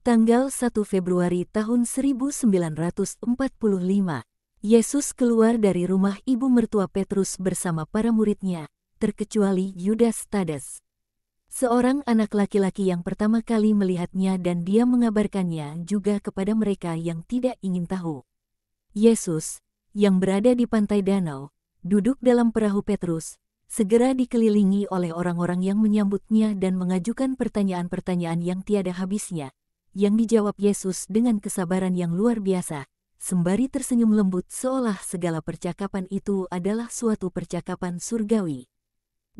Tanggal 1 Februari tahun 1945, Yesus keluar dari rumah ibu mertua Petrus bersama para muridnya, terkecuali Yudas Tades. Seorang anak laki-laki yang pertama kali melihatnya dan dia mengabarkannya juga kepada mereka yang tidak ingin tahu. Yesus, yang berada di pantai danau, duduk dalam perahu Petrus, segera dikelilingi oleh orang-orang yang menyambutnya dan mengajukan pertanyaan-pertanyaan yang tiada habisnya, yang dijawab Yesus dengan kesabaran yang luar biasa, sembari tersenyum lembut seolah segala percakapan itu adalah suatu percakapan surgawi.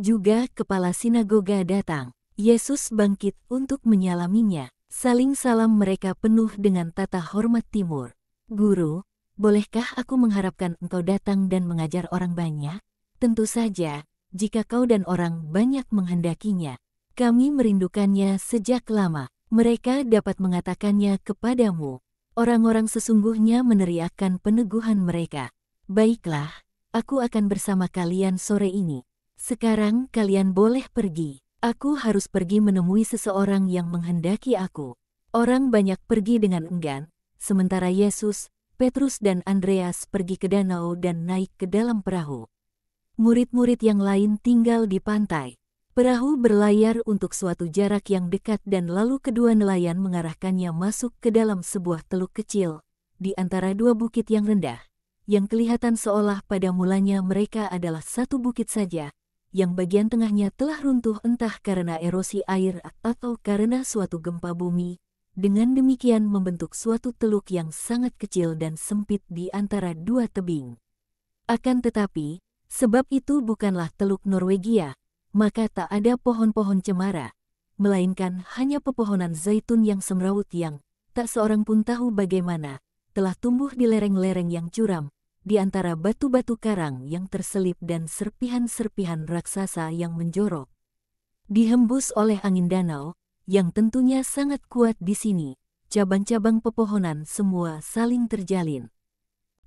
Juga kepala sinagoga datang. Yesus bangkit untuk menyalaminya. Saling salam mereka penuh dengan tata hormat timur. "Guru, bolehkah aku mengharapkan engkau datang dan mengajar orang banyak? Tentu saja, jika kau dan orang banyak menghendakinya. Kami merindukannya sejak lama. Mereka dapat mengatakannya kepadamu." Orang-orang sesungguhnya meneriakkan peneguhan mereka. "Baiklah, aku akan bersama kalian sore ini. Sekarang kalian boleh pergi. Aku harus pergi menemui seseorang yang menghendaki aku." Orang banyak pergi dengan enggan, sementara Yesus, Petrus dan Andreas pergi ke danau dan naik ke dalam perahu. Murid-murid yang lain tinggal di pantai. Perahu berlayar untuk suatu jarak yang dekat dan lalu kedua nelayan mengarahkannya masuk ke dalam sebuah teluk kecil, di antara dua bukit yang rendah, yang kelihatan seolah pada mulanya mereka adalah satu bukit saja, yang bagian tengahnya telah runtuh entah karena erosi air atau karena suatu gempa bumi, dengan demikian membentuk suatu teluk yang sangat kecil dan sempit di antara dua tebing. Akan tetapi, sebab itu bukanlah teluk Norwegia, maka tak ada pohon-pohon cemara, melainkan hanya pepohonan zaitun yang semrawut yang, tak seorang pun tahu bagaimana, telah tumbuh di lereng-lereng yang curam, di antara batu-batu karang yang terselip dan serpihan-serpihan raksasa yang menjorok. Dihembus oleh angin danau, yang tentunya sangat kuat di sini, cabang-cabang pepohonan semua saling terjalin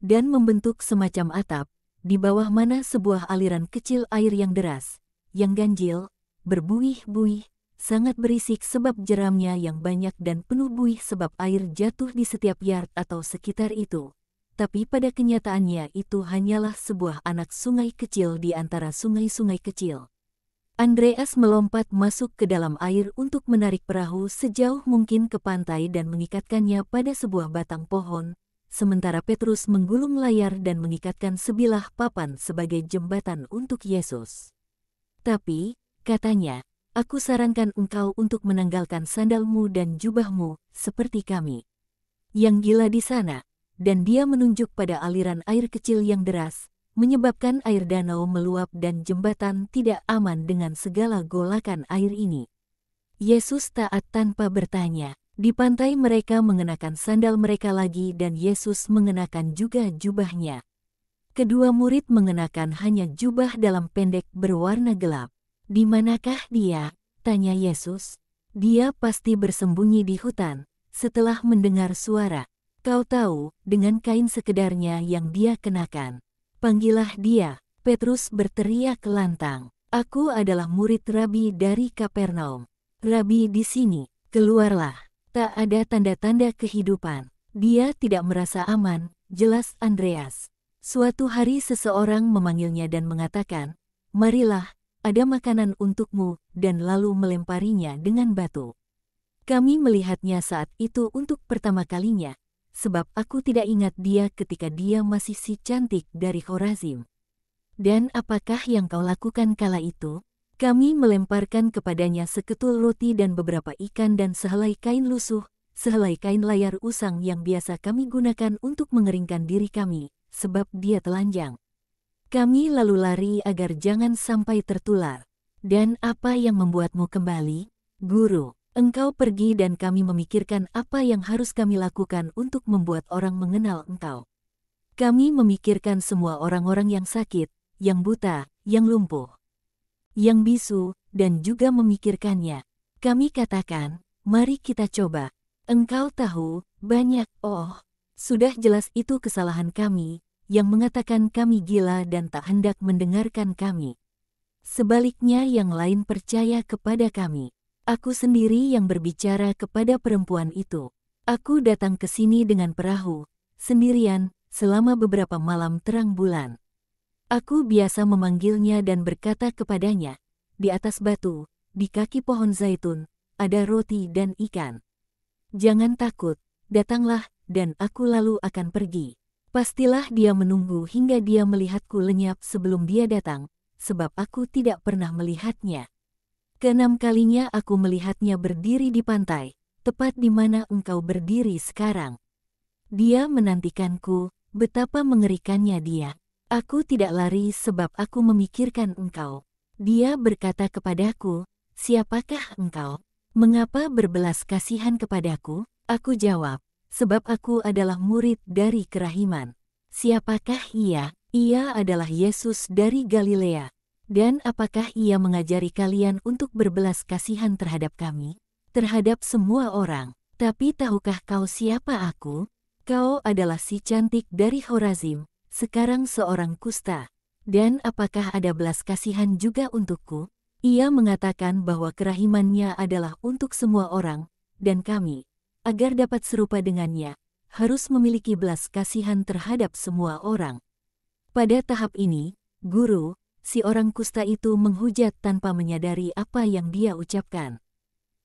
dan membentuk semacam atap, di bawah mana sebuah aliran kecil air yang deras, yang ganjil, berbuih-buih, sangat berisik sebab jeramnya yang banyak dan penuh buih sebab air jatuh di setiap yard atau sekitar itu. Tapi pada kenyataannya itu hanyalah sebuah anak sungai kecil di antara sungai-sungai kecil. Andreas melompat masuk ke dalam air untuk menarik perahu sejauh mungkin ke pantai dan mengikatkannya pada sebuah batang pohon, sementara Petrus menggulung layar dan mengikatkan sebilah papan sebagai jembatan untuk Yesus. "Tapi," katanya, "aku sarankan engkau untuk menanggalkan sandalmu dan jubahmu, seperti kami yang gila di sana." Dan dia menunjuk pada aliran air kecil yang deras, menyebabkan air danau meluap dan jembatan tidak aman dengan segala golakan air ini. Yesus taat tanpa bertanya. Di pantai mereka mengenakan sandal mereka lagi dan Yesus mengenakan juga jubahnya. Kedua murid mengenakan hanya jubah dalam pendek berwarna gelap. "Di manakah dia?" tanya Yesus. "Dia pasti bersembunyi di hutan, setelah mendengar suara. Kau tahu, dengan kain sekedarnya yang dia kenakan. Panggillah dia." Petrus berteriak lantang, "Aku adalah murid Rabi dari Kapernaum. Rabi di sini, keluarlah." Tak ada tanda-tanda kehidupan. Dia tidak merasa aman, jelas Andreas. Suatu hari seseorang memanggilnya dan mengatakan, "Marilah, ada makanan untukmu," dan lalu melemparinya dengan batu. Kami melihatnya saat itu untuk pertama kalinya, sebab aku tidak ingat dia ketika dia masih si cantik dari Khorazim. "Dan apakah yang kau lakukan kala itu?" "Kami melemparkan kepadanya seketul roti dan beberapa ikan dan sehelai kain lusuh, sehelai kain layar usang yang biasa kami gunakan untuk mengeringkan diri kami, sebab dia telanjang. Kami lalu lari agar jangan sampai tertular." "Dan apa yang membuatmu kembali, Guru?" "Engkau pergi dan kami memikirkan apa yang harus kami lakukan untuk membuat orang mengenal engkau. Kami memikirkan semua orang-orang yang sakit, yang buta, yang lumpuh, yang bisu, dan juga memikirkannya. Kami katakan, mari kita coba. Engkau tahu, banyak, sudah jelas itu kesalahan kami, yang mengatakan kami gila dan tak hendak mendengarkan kami. Sebaliknya yang lain percaya kepada kami. Aku sendiri yang berbicara kepada perempuan itu. Aku datang ke sini dengan perahu, sendirian, selama beberapa malam terang bulan. Aku biasa memanggilnya dan berkata kepadanya, di atas batu, di kaki pohon zaitun, ada roti dan ikan. Jangan takut, datanglah, dan aku lalu akan pergi. Pastilah dia menunggu hingga dia melihatku lenyap sebelum dia datang, sebab aku tidak pernah melihatnya. Keenam kalinya aku melihatnya berdiri di pantai, tepat di mana engkau berdiri sekarang. Dia menantikanku, betapa mengerikannya dia. Aku tidak lari sebab aku memikirkan engkau. Dia berkata kepadaku, siapakah engkau? Mengapa berbelas kasihan kepadaku? Aku jawab, sebab aku adalah murid dari kerahiman. Siapakah ia? Ia adalah Yesus dari Galilea. Dan apakah ia mengajari kalian untuk berbelas kasihan terhadap kami? Terhadap semua orang. Tapi tahukah kau siapa aku? Kau adalah si cantik dari Horazim, sekarang seorang kusta. Dan apakah ada belas kasihan juga untukku? Ia mengatakan bahwa kerahimannya adalah untuk semua orang, dan kami, agar dapat serupa dengannya, harus memiliki belas kasihan terhadap semua orang. Pada tahap ini, guru, si orang kusta itu menghujat tanpa menyadari apa yang dia ucapkan.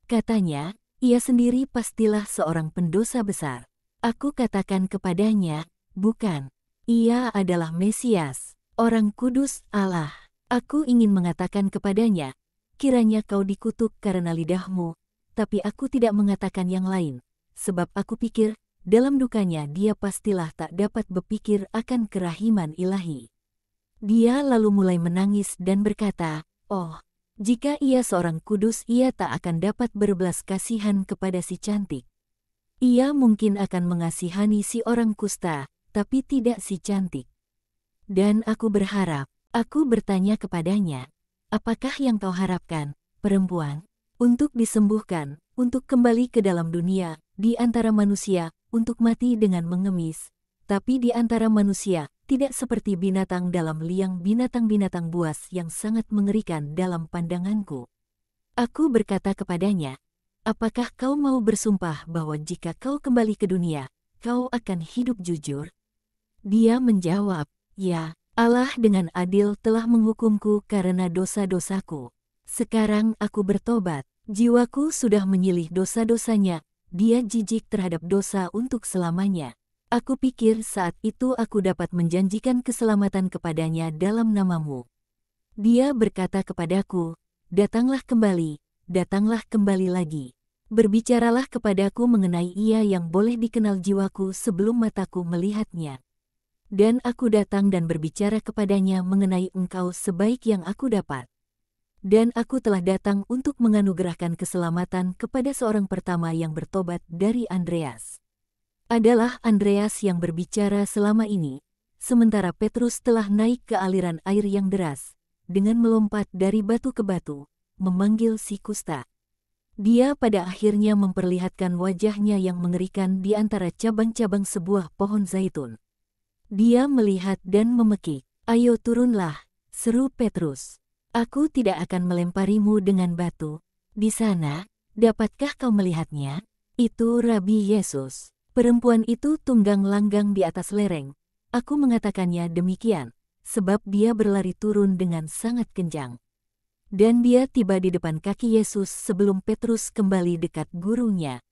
Katanya, ia sendiri pastilah seorang pendosa besar. Aku katakan kepadanya, bukan. Ia adalah Mesias, orang kudus Allah. Aku ingin mengatakan kepadanya, kiranya kau dikutuk karena lidahmu, tapi aku tidak mengatakan yang lain, sebab aku pikir, dalam dukanya dia pastilah tak dapat berpikir akan kerahiman ilahi. Dia lalu mulai menangis dan berkata, oh, jika ia seorang kudus ia tak akan dapat berbelas kasihan kepada si cantik. Ia mungkin akan mengasihani si orang kusta, tapi tidak si cantik. Dan aku berharap, aku bertanya kepadanya, apakah yang kau harapkan, perempuan? Untuk disembuhkan, untuk kembali ke dalam dunia, di antara manusia, untuk mati dengan mengemis. Tapi di antara manusia, tidak seperti binatang dalam liang binatang-binatang buas yang sangat mengerikan dalam pandanganku. Aku berkata kepadanya, apakah kau mau bersumpah bahwa jika kau kembali ke dunia, kau akan hidup jujur? Dia menjawab, ya, Allah dengan adil telah menghukumku karena dosa-dosaku. Sekarang aku bertobat, jiwaku sudah menyilih dosa-dosanya, dia jijik terhadap dosa untuk selamanya. Aku pikir saat itu aku dapat menjanjikan keselamatan kepadanya dalam namamu. Dia berkata kepadaku, datanglah kembali lagi. Berbicaralah kepadaku mengenai ia yang boleh dikenal jiwaku sebelum mataku melihatnya. Dan aku datang dan berbicara kepadanya mengenai engkau sebaik yang aku dapat. Dan aku telah datang untuk menganugerahkan keselamatan kepada seorang pertama yang bertobat dari Andreas. Adalah Andreas yang berbicara selama ini, sementara Petrus telah naik ke aliran air yang deras, dengan melompat dari batu ke batu, memanggil si kusta. Dia pada akhirnya memperlihatkan wajahnya yang mengerikan di antara cabang-cabang sebuah pohon zaitun. Dia melihat dan memekik. Ayo turunlah, seru Petrus. Aku tidak akan melemparimu dengan batu. Di sana, dapatkah kau melihatnya? Itu Rabi Yesus. Perempuan itu tunggang langgang di atas lereng. Aku mengatakannya demikian, sebab dia berlari turun dengan sangat kencang. Dan dia tiba di depan kaki Yesus sebelum Petrus kembali dekat gurunya.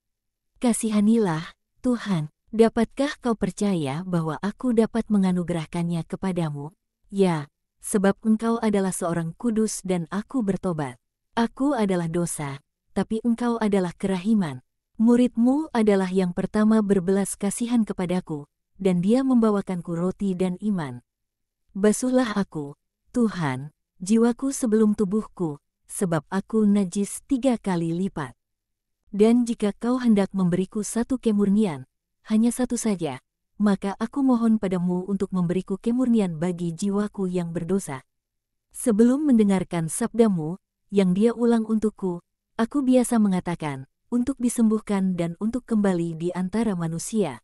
Kasihanilah, Tuhan. Dapatkah kau percaya bahwa aku dapat menganugerahkannya kepadamu? Ya, sebab engkau adalah seorang kudus dan aku bertobat. Aku adalah dosa, tapi engkau adalah kerahiman. Muridmu adalah yang pertama berbelas kasihan kepadaku, dan dia membawakanku roti dan iman. Basuhlah aku, Tuhan, jiwaku sebelum tubuhku, sebab aku najis 3 kali lipat. Dan jika kau hendak memberiku satu kemurnian, hanya satu saja, maka aku mohon padamu untuk memberiku kemurnian bagi jiwaku yang berdosa. Sebelum mendengarkan sabdamu, yang dia ulang untukku, aku biasa mengatakan, untuk disembuhkan dan untuk kembali di antara manusia.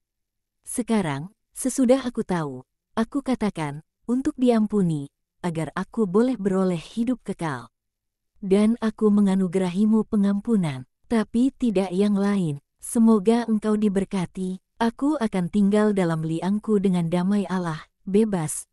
Sekarang, sesudah aku tahu, aku katakan, untuk diampuni, agar aku boleh beroleh hidup kekal. dan aku menganugerahimu pengampunan, tapi tidak yang lain. Semoga engkau diberkati. Aku akan tinggal dalam liangku dengan damai Allah, bebas,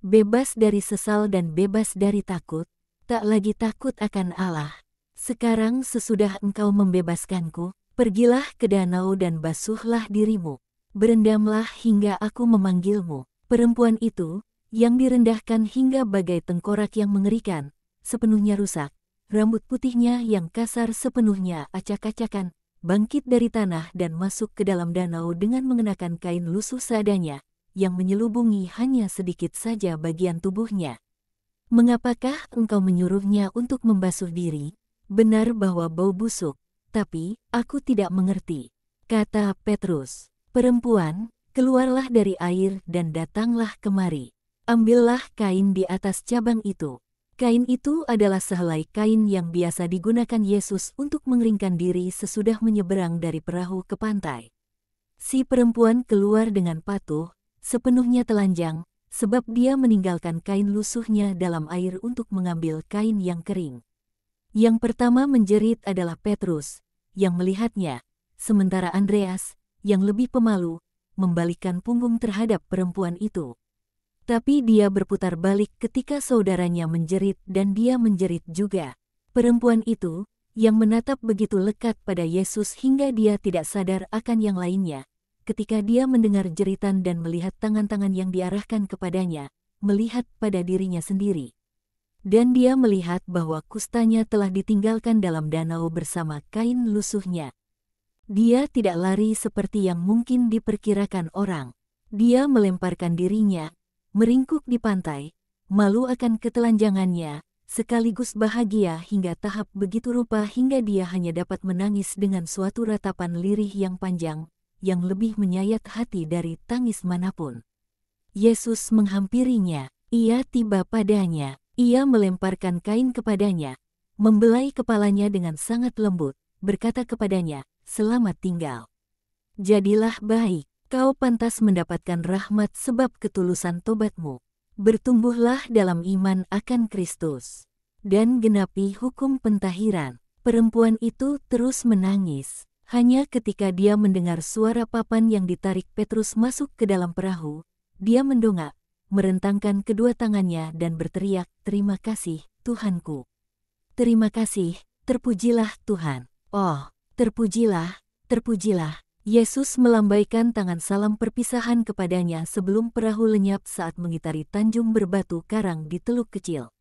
bebas dari sesal dan bebas dari takut, tak lagi takut akan Allah. Sekarang sesudah engkau membebaskanku, pergilah ke danau dan basuhlah dirimu. Berendamlah hingga aku memanggilmu. Perempuan itu, yang direndahkan hingga bagai tengkorak yang mengerikan, sepenuhnya rusak, rambut putihnya yang kasar sepenuhnya acak-acakan, bangkit dari tanah dan masuk ke dalam danau dengan mengenakan kain lusuh seadanya, yang menyelubungi hanya sedikit saja bagian tubuhnya. Mengapakah engkau menyuruhnya untuk membasuh diri? Benar bahwa bau busuk, tapi aku tidak mengerti, kata Petrus. Perempuan, keluarlah dari air dan datanglah kemari. Ambillah kain di atas cabang itu. Kain itu adalah sehelai kain yang biasa digunakan Yesus untuk mengeringkan diri sesudah menyeberang dari perahu ke pantai. Si perempuan keluar dengan patuh, sepenuhnya telanjang, sebab dia meninggalkan kain lusuhnya dalam air untuk mengambil kain yang kering. Yang pertama menjerit adalah Petrus, yang melihatnya, sementara Andreas, yang lebih pemalu, membalikkan punggung terhadap perempuan itu. Tapi dia berputar balik ketika saudaranya menjerit dan dia menjerit juga. Perempuan itu, yang menatap begitu lekat pada Yesus hingga dia tidak sadar akan yang lainnya, ketika dia mendengar jeritan dan melihat tangan-tangan yang diarahkan kepadanya, melihat pada dirinya sendiri. Dan dia melihat bahwa kustanya telah ditinggalkan dalam danau bersama kain lusuhnya. Dia tidak lari seperti yang mungkin diperkirakan orang. Dia melemparkan dirinya, meringkuk di pantai, malu akan ketelanjangannya, sekaligus bahagia hingga tahap begitu rupa hingga dia hanya dapat menangis dengan suatu ratapan lirih yang panjang, yang lebih menyayat hati dari tangis manapun. Yesus menghampirinya, ia tiba padanya, ia melemparkan kain kepadanya, membelai kepalanya dengan sangat lembut, berkata kepadanya, "Selamat tinggal. Jadilah baik, kau pantas mendapatkan rahmat sebab ketulusan tobatmu. Bertumbuhlah dalam iman akan Kristus, dan genapi hukum pentahiran." Perempuan itu terus menangis. Hanya ketika dia mendengar suara papan yang ditarik Petrus masuk ke dalam perahu, dia mendongak, merentangkan kedua tangannya dan berteriak, "Terima kasih, Tuhanku. Terima kasih, terpujilah Tuhan. Oh, terpujilah, terpujilah." Yesus melambaikan tangan salam perpisahan kepadanya sebelum perahu lenyap saat mengitari tanjung berbatu karang di teluk kecil.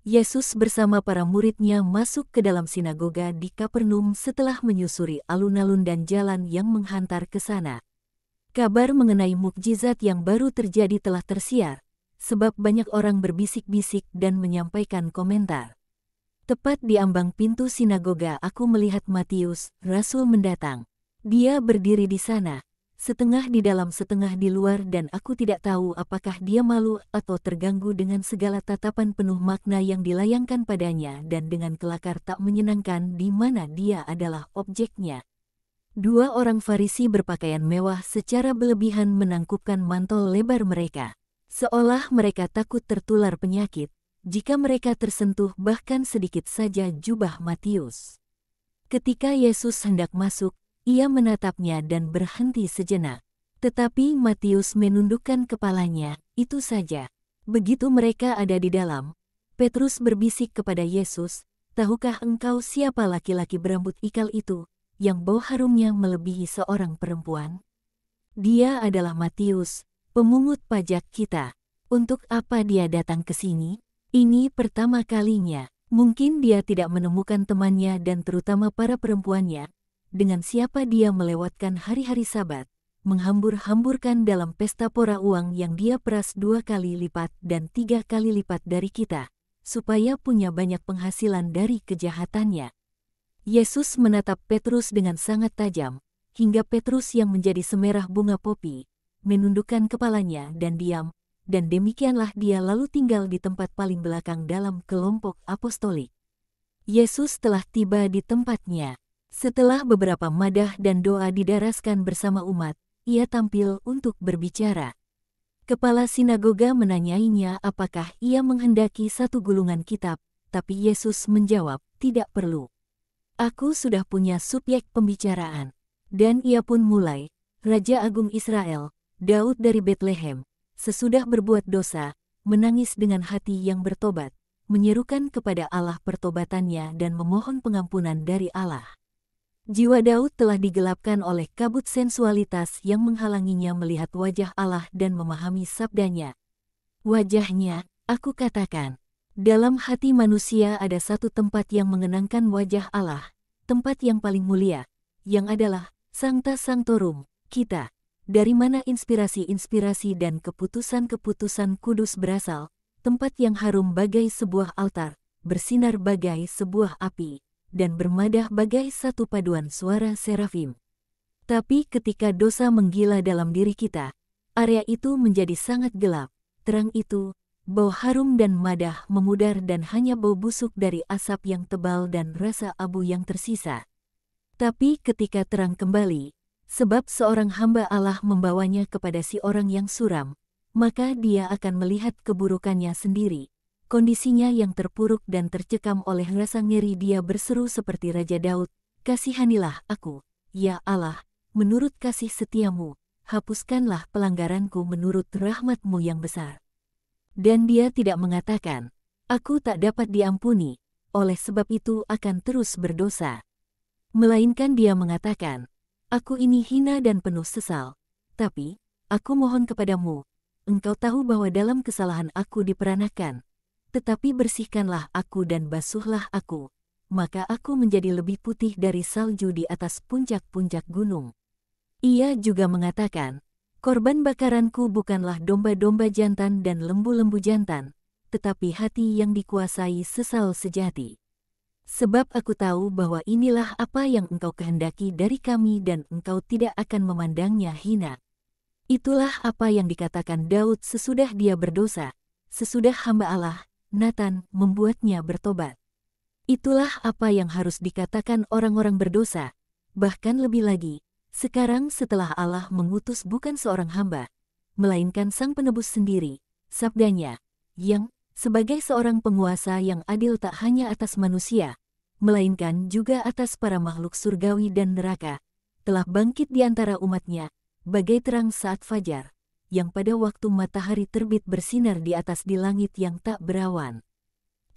Yesus bersama para muridnya masuk ke dalam sinagoga di Kapernaum setelah menyusuri alun-alun dan jalan yang menghantar ke sana. Kabar mengenai mukjizat yang baru terjadi telah tersiar, sebab banyak orang berbisik-bisik dan menyampaikan komentar. Tepat di ambang pintu sinagoga aku melihat Matius, rasul mendatang. Dia berdiri di sana, setengah di dalam setengah di luar dan aku tidak tahu apakah dia malu atau terganggu dengan segala tatapan penuh makna yang dilayangkan padanya dan dengan kelakar tak menyenangkan di mana dia adalah objeknya. Dua orang Farisi berpakaian mewah secara berlebihan menangkupkan mantel lebar mereka, seolah mereka takut tertular penyakit jika mereka tersentuh bahkan sedikit saja jubah Matius. Ketika Yesus hendak masuk, ia menatapnya dan berhenti sejenak. Tetapi Matius menundukkan kepalanya, itu saja. Begitu mereka ada di dalam, Petrus berbisik kepada Yesus, "Tahukah engkau siapa laki-laki berambut ikal itu, yang bau harumnya melebihi seorang perempuan? Dia adalah Matius, pemungut pajak kita. Untuk apa dia datang ke sini? Ini pertama kalinya. Mungkin dia tidak menemukan temannya dan terutama para perempuannya, dengan siapa dia melewatkan hari-hari Sabat, menghambur-hamburkan dalam pesta pora uang yang dia peras 2 kali lipat dan 3 kali lipat dari kita, supaya punya banyak penghasilan dari kejahatannya." Yesus menatap Petrus dengan sangat tajam, hingga Petrus yang menjadi semerah bunga popi, menundukkan kepalanya dan diam, dan demikianlah dia lalu tinggal di tempat paling belakang dalam kelompok apostolik. Yesus telah tiba di tempatnya. Setelah beberapa madah dan doa didaraskan bersama umat, ia tampil untuk berbicara. Kepala sinagoga menanyainya apakah ia menghendaki satu gulungan kitab, tapi Yesus menjawab, "Tidak perlu. Aku sudah punya subjek pembicaraan." Dan ia pun mulai, Raja Agung Israel, Daud dari Betlehem, sesudah berbuat dosa, menangis dengan hati yang bertobat, menyerukan kepada Allah pertobatannya dan memohon pengampunan dari Allah. Jiwa Daud telah digelapkan oleh kabut sensualitas yang menghalanginya melihat wajah Allah dan memahami sabdanya. Wajahnya, aku katakan, dalam hati manusia ada satu tempat yang mengenangkan wajah Allah, tempat yang paling mulia, yang adalah Sancta Sanctorum, kita. Dari mana inspirasi-inspirasi dan keputusan-keputusan kudus berasal, tempat yang harum bagai sebuah altar, bersinar bagai sebuah api, dan bermadah bagai satu paduan suara serafim. Tapi ketika dosa menggila dalam diri kita, area itu menjadi sangat gelap, terang itu, bau harum dan madah memudar dan hanya bau busuk dari asap yang tebal dan rasa abu yang tersisa. Tapi ketika terang kembali, sebab seorang hamba Allah membawanya kepada si orang yang suram, maka dia akan melihat keburukannya sendiri. Kondisinya yang terpuruk dan tercekam oleh rasa ngeri, dia berseru seperti Raja Daud, "Kasihanilah aku, ya Allah, menurut kasih setiamu, hapuskanlah pelanggaranku menurut rahmat-Mu yang besar." Dan dia tidak mengatakan, "Aku tak dapat diampuni, oleh sebab itu akan terus berdosa." Melainkan dia mengatakan, "Aku ini hina dan penuh sesal, tapi aku mohon kepadamu, Engkau tahu bahwa dalam kesalahan aku diperanakan, tetapi bersihkanlah aku dan basuhlah aku, maka aku menjadi lebih putih dari salju di atas puncak-puncak gunung." Ia juga mengatakan, "Korban bakaranku bukanlah domba-domba jantan dan lembu-lembu jantan, tetapi hati yang dikuasai sesal sejati. Sebab aku tahu bahwa inilah apa yang Engkau kehendaki dari kami dan Engkau tidak akan memandangnya hina." Itulah apa yang dikatakan Daud sesudah dia berdosa, sesudah hamba Allah, Nathan, membuatnya bertobat. Itulah apa yang harus dikatakan orang-orang berdosa, bahkan lebih lagi, sekarang setelah Allah mengutus bukan seorang hamba, melainkan Sang Penebus sendiri, sabdanya, yang, sebagai seorang penguasa yang adil tak hanya atas manusia, melainkan juga atas para makhluk surgawi dan neraka, telah bangkit di antara umatnya, bagai terang saat fajar, yang pada waktu matahari terbit bersinar di atas di langit yang tak berawan.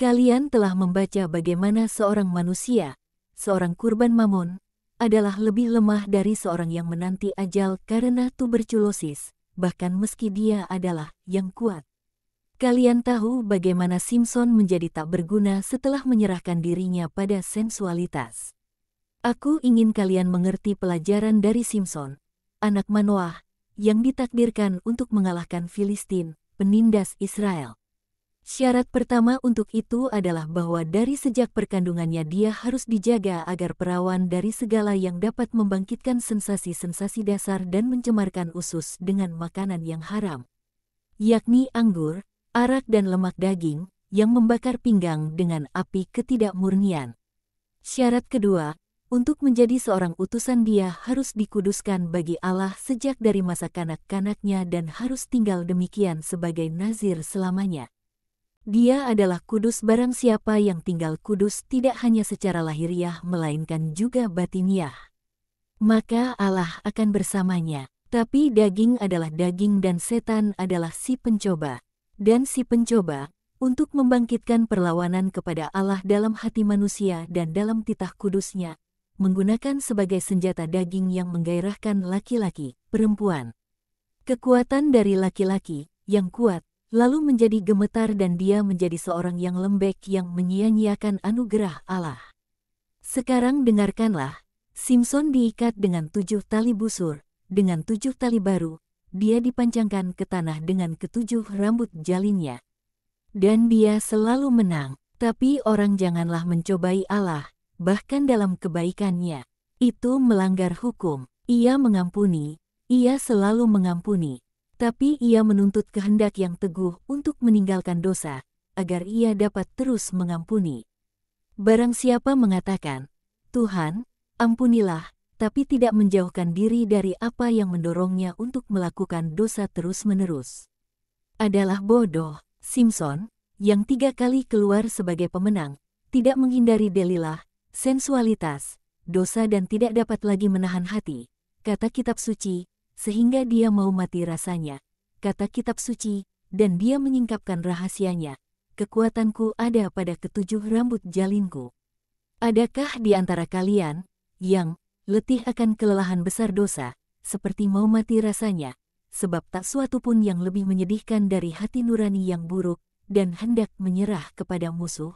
Kalian telah membaca bagaimana seorang manusia, seorang kurban mamon, adalah lebih lemah dari seorang yang menanti ajal karena tuberkulosis, bahkan meski dia adalah yang kuat. Kalian tahu bagaimana Simson menjadi tak berguna setelah menyerahkan dirinya pada sensualitas. Aku ingin kalian mengerti pelajaran dari Simson, anak Manoah, yang ditakdirkan untuk mengalahkan Filistin, penindas Israel. Syarat pertama untuk itu adalah bahwa dari sejak perkandungannya dia harus dijaga agar perawan dari segala yang dapat membangkitkan sensasi-sensasi dasar dan mencemarkan usus dengan makanan yang haram, yakni anggur, arak dan lemak daging, yang membakar pinggang dengan api ketidakmurnian. Syarat kedua, untuk menjadi seorang utusan dia harus dikuduskan bagi Allah sejak dari masa kanak-kanaknya dan harus tinggal demikian sebagai nazir selamanya. Dia adalah kudus barang siapa yang tinggal kudus tidak hanya secara lahiriah melainkan juga batiniah. Maka Allah akan bersamanya. Tapi daging adalah daging dan setan adalah si pencoba. Dan si pencoba, untuk membangkitkan perlawanan kepada Allah dalam hati manusia dan dalam titah kudusnya, menggunakan sebagai senjata daging yang menggairahkan laki-laki, perempuan. Kekuatan dari laki-laki, yang kuat, lalu menjadi gemetar dan dia menjadi seorang yang lembek yang menyia-nyiakan anugerah Allah. Sekarang dengarkanlah, Simson diikat dengan 7 tali busur, dengan 7 tali baru, dia dipancangkan ke tanah dengan ke-7 rambut jalinnya. Dan dia selalu menang, tapi orang janganlah mencobai Allah, bahkan dalam kebaikannya. Itu melanggar hukum, ia mengampuni, ia selalu mengampuni. Tapi ia menuntut kehendak yang teguh untuk meninggalkan dosa, agar ia dapat terus mengampuni. Barang siapa mengatakan, "Tuhan, ampunilah," tapi tidak menjauhkan diri dari apa yang mendorongnya untuk melakukan dosa terus-menerus, adalah bodoh. Simson, yang 3 kali keluar sebagai pemenang, tidak menghindari Delilah, sensualitas, dosa dan tidak dapat lagi menahan hati, kata kitab suci, sehingga dia mau mati rasanya, kata kitab suci, dan dia menyingkapkan rahasianya. Kekuatanku ada pada ketujuh rambut jalinku. Adakah di antara kalian yang letih akan kelelahan besar dosa, seperti mau mati rasanya, sebab tak suatu pun yang lebih menyedihkan dari hati nurani yang buruk dan hendak menyerah kepada musuh?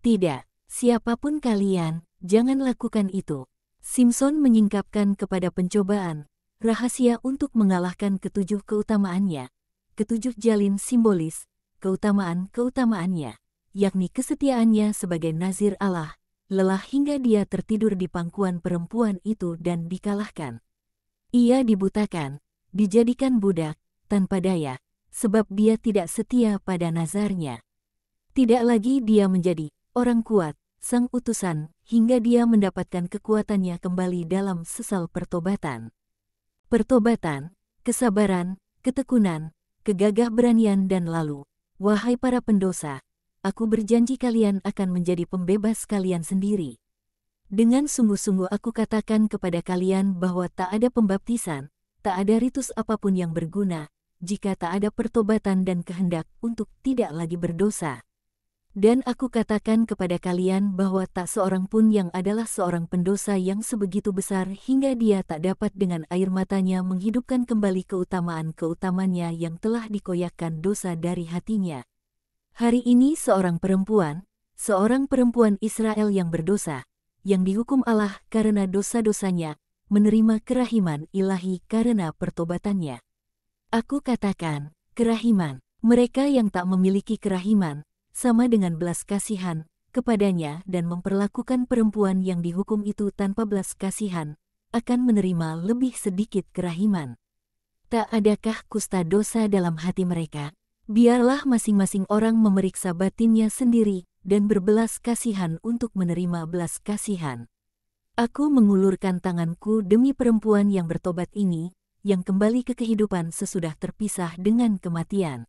Tidak, siapapun kalian, jangan lakukan itu. Simson menyingkapkan kepada pencobaan rahasia untuk mengalahkan ketujuh keutamaannya. Ketujuh jalin simbolis keutamaan-keutamaannya, yakni kesetiaannya sebagai nazir Allah, lelah hingga dia tertidur di pangkuan perempuan itu dan dikalahkan. Ia dibutakan, dijadikan budak, tanpa daya, sebab dia tidak setia pada nazarnya. Tidak lagi dia menjadi orang kuat, sang utusan, hingga dia mendapatkan kekuatannya kembali dalam sesal pertobatan. Pertobatan, kesabaran, ketekunan, kegagah beranian dan lalu, wahai para pendosa, aku berjanji kalian akan menjadi pembebas kalian sendiri. Dengan sungguh-sungguh aku katakan kepada kalian bahwa tak ada pembaptisan, tak ada ritus apapun yang berguna, jika tak ada pertobatan dan kehendak untuk tidak lagi berdosa. Dan aku katakan kepada kalian bahwa tak seorang pun yang adalah seorang pendosa yang sebegitu besar hingga dia tak dapat dengan air matanya menghidupkan kembali keutamaan-keutamannya yang telah dikoyakkan dosa dari hatinya. Hari ini seorang perempuan Israel yang berdosa, yang dihukum Allah karena dosa-dosanya, menerima kerahiman ilahi karena pertobatannya. Aku katakan, kerahiman, mereka yang tak memiliki kerahiman, sama dengan belas kasihan kepadanya dan memperlakukan perempuan yang dihukum itu tanpa belas kasihan, akan menerima lebih sedikit kerahiman. Tak adakah kusta dosa dalam hati mereka? Biarlah masing-masing orang memeriksa batinnya sendiri dan berbelas kasihan untuk menerima belas kasihan. Aku mengulurkan tanganku demi perempuan yang bertobat ini, yang kembali ke kehidupan sesudah terpisah dengan kematian.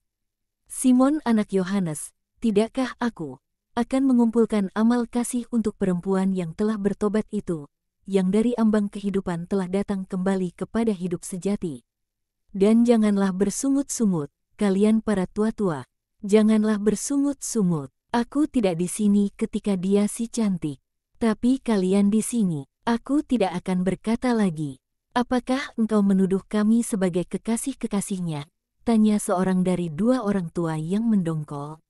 Simon anak Yohanes, tidakkah aku akan mengumpulkan amal kasih untuk perempuan yang telah bertobat itu, yang dari ambang kehidupan telah datang kembali kepada hidup sejati? Dan janganlah bersungut-sungut, kalian para tua-tua, janganlah bersungut-sungut. Aku tidak di sini ketika dia si cantik, tapi kalian di sini. Aku tidak akan berkata lagi, apakah engkau menuduh kami sebagai kekasih-kekasihnya? Tanya seorang dari dua orang tua yang mendongkol.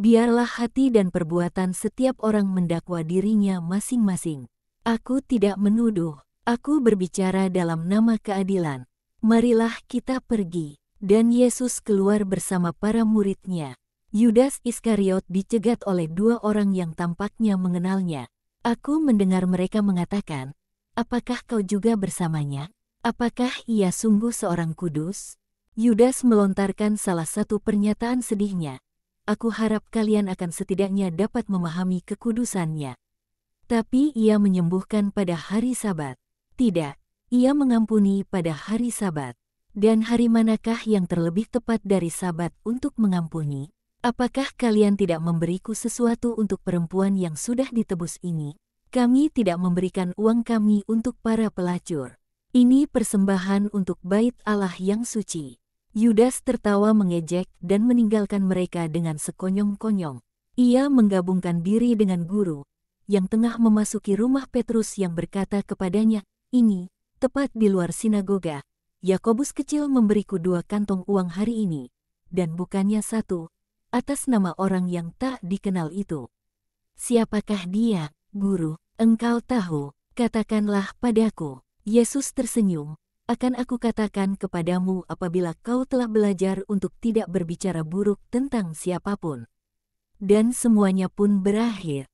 Biarlah hati dan perbuatan setiap orang mendakwa dirinya masing-masing. Aku tidak menuduh, aku berbicara dalam nama keadilan. Marilah kita pergi. Dan Yesus keluar bersama para murid-Nya. Yudas Iskariot dicegat oleh dua orang yang tampaknya mengenalnya. Aku mendengar mereka mengatakan, apakah kau juga bersamanya? Apakah ia sungguh seorang kudus? Yudas melontarkan salah satu pernyataan sedihnya. Aku harap kalian akan setidaknya dapat memahami kekudusannya. Tapi ia menyembuhkan pada hari Sabat. Tidak, ia mengampuni pada hari Sabat. Dan hari manakah yang terlebih tepat dari Sabat untuk mengampuni? Apakah kalian tidak memberiku sesuatu untuk perempuan yang sudah ditebus ini? Kami tidak memberikan uang kami untuk para pelacur. Ini persembahan untuk bait Allah yang suci. Yudas tertawa mengejek dan meninggalkan mereka dengan sekonyong-konyong. Ia menggabungkan diri dengan guru, yang tengah memasuki rumah Petrus yang berkata kepadanya, ini, tepat di luar sinagoga, Yakobus kecil memberiku 2 kantong uang hari ini, dan bukannya 1, atas nama orang yang tak dikenal itu. Siapakah dia, guru? Engkau tahu, katakanlah padaku. Yesus tersenyum. Akan aku katakan kepadamu apabila kau telah belajar untuk tidak berbicara buruk tentang siapapun. Dan semuanya pun berakhir.